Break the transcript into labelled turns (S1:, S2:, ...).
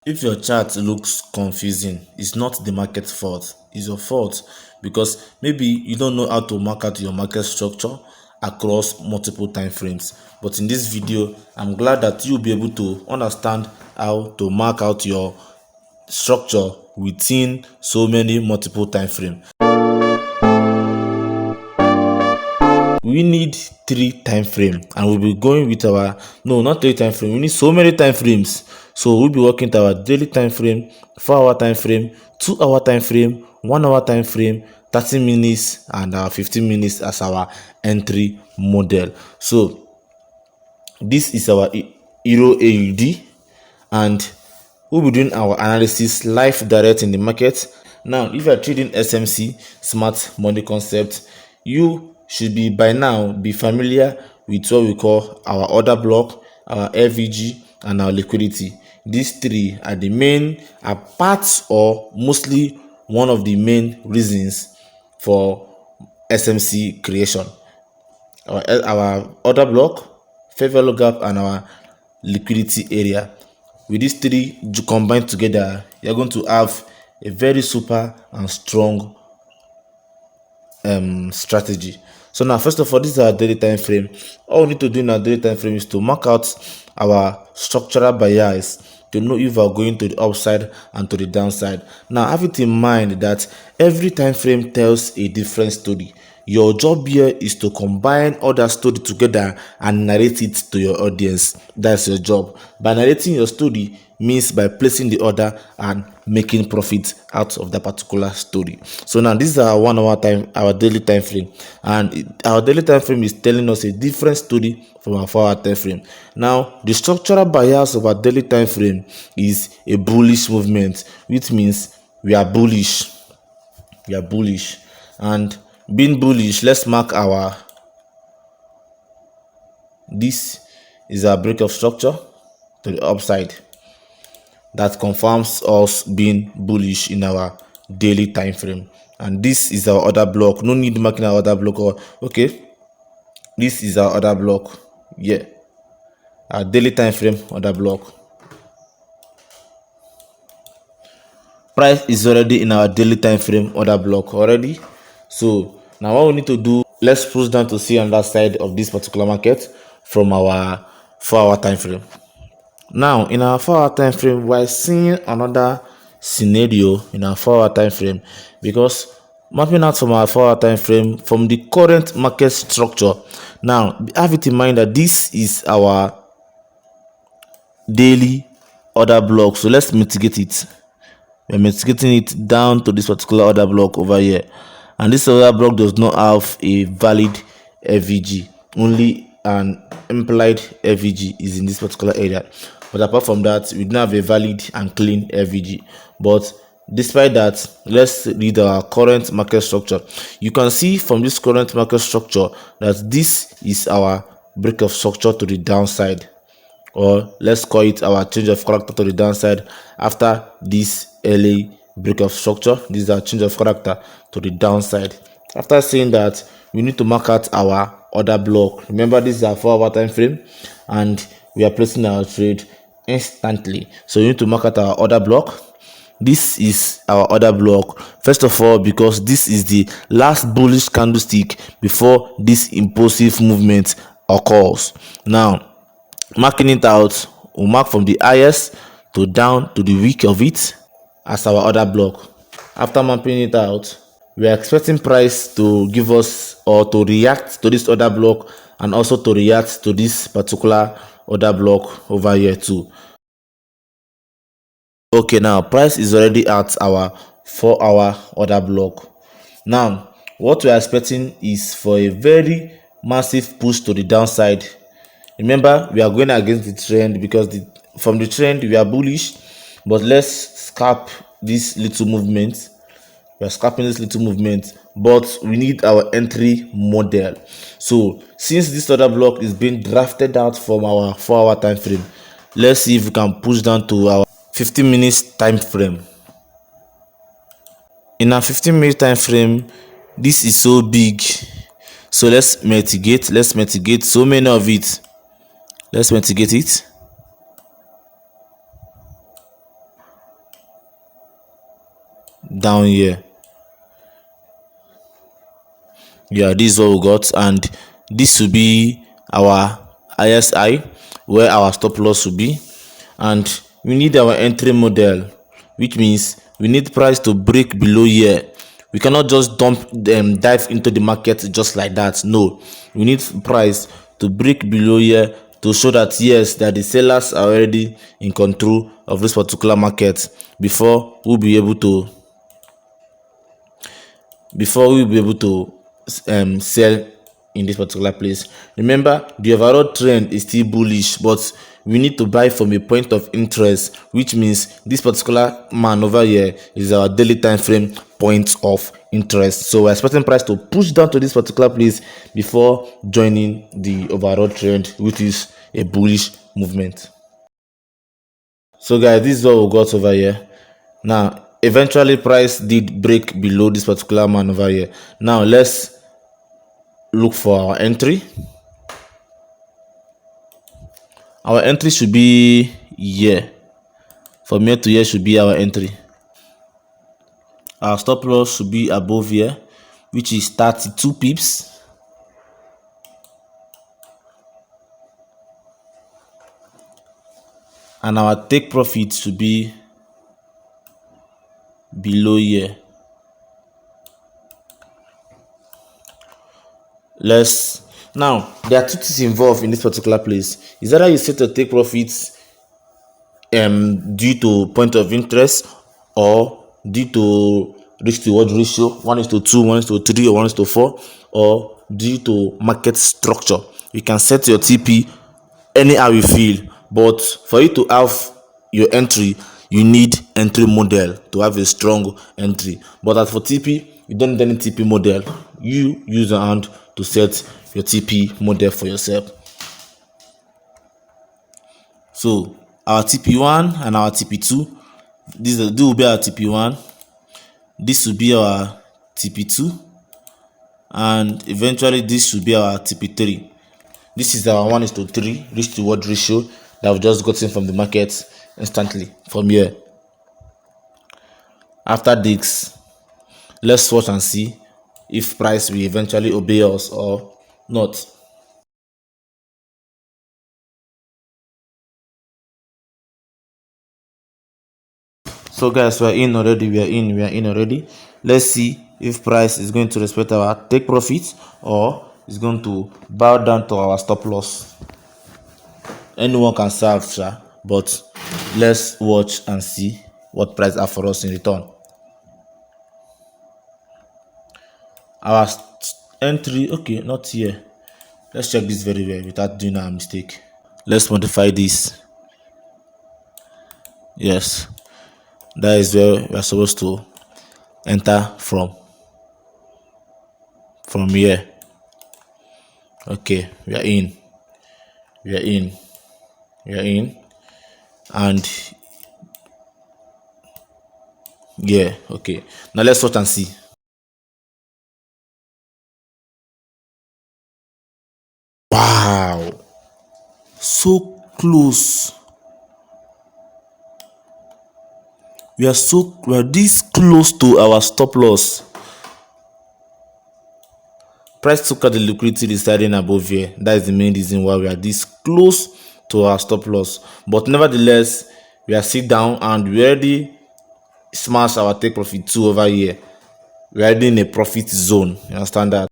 S1: If your chart looks confusing, it's not the market's fault, it's your fault because maybe you don't know how to mark out your market structure across multiple time frames. But in this video, I'm glad that you'll be able to understand how to mark out your structure within so many multiple time frames. We need 3 time frame, and we'll be going with our not 3 time frame, we need so many time frames. So we'll be working with our daily time frame, 4 hour time frame, 2 hour time frame, 1 hour time frame, 30 minutes, and our 15 minutes as our entry model. So this is our Euro AUD, and we'll be doing our analysis live direct in the market. Now, if you are trading SMC, smart money concept, you should be by now be familiar with what we call our order block, our FVG, and our liquidity. These three are the main, are parts or mostly one of the main reasons for SMC creation. Our order block, fair value gap, and our liquidity area. With these three combined together, you're going to have a very super and strong strategy. So now, first of all, this is our daily time frame. All we need to do in our daily time frame is to mark out our structural bias to know if we are going to the upside and to the downside. Now, have it in mind that every time frame tells a different story. Your job here is to combine all that story together and narrate it to your audience. That's your job. By narrating your story means by placing the order and making profit out of that particular story. So now this is our 1 hour time, our daily time frame, and our daily time frame is telling us a different story from our 4 hour time frame. Now the structural bias of our daily time frame is a bullish movement, which means we are bullish. And being bullish, let's mark our, this is our break of structure to the upside that confirms us being bullish in our daily time frame. And this is our order block. No need marking our order block. Or okay, this is our order block. Yeah, our daily time frame order block. Price is already in our daily time frame order block already. So now what we need to do, let's push down to see on that side of this particular market from our 4 hour time frame. Now in our 4 hour time frame, we're seeing another scenario in our 4 hour time frame, because mapping out from our 4 hour time frame from the current market structure. Now have it in mind that this is our daily order block, so let's mitigate it. We're mitigating it down to this particular order block over here, and this order block does not have a valid FVG, only an implied FVG is in this particular area. But apart from that, we don't have a valid and clean FVG. But despite that, let's read our current market structure. You can see from this current market structure that this is our break of structure to the downside, or let's call it our change of character to the downside. After this early break of structure, this is our change of character to the downside. After saying that, we need to mark out our order block. Remember, this is our 4 hour time frame and we are placing our trade instantly, so we need to mark out our order block. This is our order block, first of all, because this is the last bullish candlestick before this impulsive movement occurs. Now marking it out, we'll mark from the highest to down to the weak of it as our order block. After mapping it out, we are expecting price to give us or to react to this order block, and also to react to this particular order block over here too. Okay, now price is already at our 4 hour order block. Now what we are expecting is for a very massive push to the downside. Remember, we are going against the trend because from the trend we are bullish, but let's scalp this little movement. We are scalping this little movement, but we need our entry model. So since this order block is being drafted out from our 4 hour time frame, let's see if we can push down to our 15 minutes time frame. In our 15 minute time frame, this is so big, so let's mitigate so many of it. Let's mitigate it. down here. Yeah, this is what we got, and this will be our ISI, where our stop loss will be. And we need our entry model, which means we need price to break below here. We cannot just dive into the market just like that. No, we need price to break below here to show that yes, that the sellers are already in control of this particular market before we'll be able to sell in this particular place. Remember, the overall trend is still bullish, but we need to buy from a point of interest, which means this particular man over here is our daily time frame point of interest. So we're expecting price to push down to this particular place before joining the overall trend, which is a bullish movement. So guys, this is what we got over here. Now eventually price did break below this particular man over here. Now let's look for our entry. Our entry should be here. From here to here should be our entry. Our stop loss should be above here, which is 32 pips. And our take profit should be below here. Now there are two things involved in this particular place. Is either you set your take profits due to point of interest or due to risk to reward ratio 1:2, 1:3, or 1:4, or due to market structure. You can set your TP anyhow you feel, but for you to have your entry, you need entry model to have a strong entry. But as for TP, you don't need any TP model. You use your hand to set your TP model for yourself. So our TP1 and our TP2, this will be our TP1, this will be our TP2, and eventually this should be our TP3. This is our 1:3 risk to reward ratio that we've just gotten from the market instantly from here. After this, let's watch and see if price will eventually obey us or not. So guys, we are in already. Let's see if price is going to respect our take profit or is going to bow down to our stop loss. Anyone can serve, sir, but let's watch and see what price have for us in return. Our entry, okay, not here. Let's check this very well without doing a mistake. Let's modify this. Yes, that is where we are supposed to enter from here. Okay, we are in, and yeah, okay, now let's watch and see. Wow, so close. We are this close to our stop loss. Price took out the liquidity residing above here. That is the main reason why we are this close to our stop loss. But nevertheless, we are sit down and we already smashed our take profit 2 over here. We are already in a profit zone. You understand that?